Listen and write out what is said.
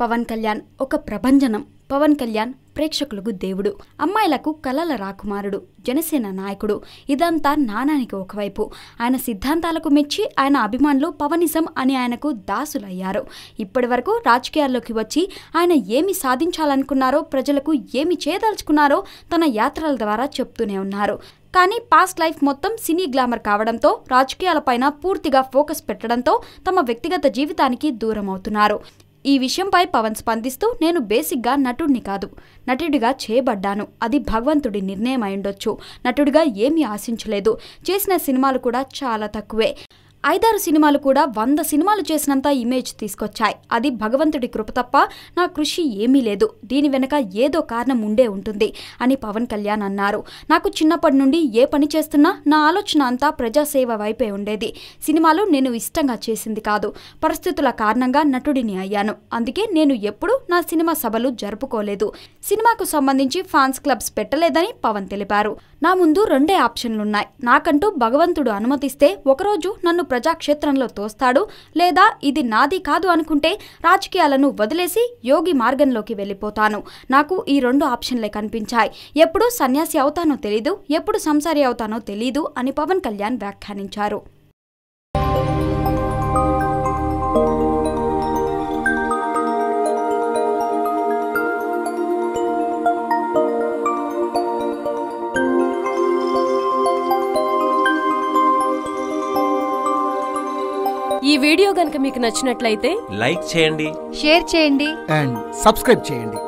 పవన్ కళ్యాణ్ ఒక ప్రభంజనం. పవన్ కళ్యాణ్ ప్రేక్షకులకు దేవుడు, అమ్మాయిలకు కలల రాకుమారుడు, జనసేన నాయకుడు. ఇదంతా నానానికి ఒకవైపు. ఆయన సిద్ధాంతాలకు మెచ్చి ఆయన అభిమానులు పవనిజం అని ఆయనకు దాసులయ్యారు. ఇప్పటి వరకు రాజకీయాల్లోకి వచ్చి ఆయన ఏమి సాధించాలనుకున్నారో, ప్రజలకు ఏమి చేయదలుచుకున్నారో తన యాత్రల ద్వారా చెప్తూనే ఉన్నారు. కానీ పాస్ట్ లైఫ్ మొత్తం సినీ గ్లామర్ కావడంతో, రాజకీయాలపైన పూర్తిగా ఫోకస్ పెట్టడంతో తమ వ్యక్తిగత జీవితానికి దూరం అవుతున్నారు. ఈ విషయంపై పవన్ స్పందిస్తూ, నేను బేసిక్గా నటుడిని కాదు, నటుడిగా చేయబడ్డాను. అది భగవంతుడి నిర్ణయం అయ్యుండొచ్చు. నటుడిగా ఏమీ ఆశించలేదు. చేసిన సినిమాలు కూడా చాలా తక్కువే. 5-6 సినిమాలు కూడా 100 సినిమాలు చేసినంత ఇమేజ్ తీసుకొచ్చాయి. అది భగవంతుడి కృప తప్ప నా కృషి ఏమీ లేదు. దీని వెనక ఏదో కారణం ఉండే ఉంటుంది అని పవన్ కళ్యాణ్ అన్నారు. నాకు చిన్నప్పటి నుండి ఏ పని చేస్తున్నా నా ఆలోచన అంతా ప్రజాసేవ వైపే ఉండేది. సినిమాలు నేను ఇష్టంగా చేసింది కాదు. పరిస్థితుల కారణంగా నటుడిని అయ్యాను. అందుకే నేను ఎప్పుడూ నా సినిమా సభలు జరుపుకోలేదు. సినిమాకు సంబంధించి ఫ్యాన్స్ క్లబ్స్ పెట్టలేదని పవన్ తెలిపారు. నా ముందు 2 ఆప్షన్లున్నాయి. నాకంటూ భగవంతుడు అనుమతిస్తే ఒకరోజు నన్ను ప్రజాక్షేత్రంలో తోస్తాడు, లేదా ఇది నాది కాదు అనుకుంటే రాజకీయాలను వదిలేసి యోగి మార్గంలోకి వెళ్ళిపోతాను. నాకు ఈ 2 ఆప్షన్లే కనిపించాయి. ఎప్పుడు సన్యాసి అవుతానో తెలీదు, ఎప్పుడు సంసారి అవుతానో తెలీదు అని పవన్ కళ్యాణ్ వ్యాఖ్యానించారు. ఈ వీడియో గనుక మీకు నచ్చినట్లయితే లైక్ చేయండి, షేర్ చేయండి అండ్ సబ్స్క్రైబ్ చేయండి.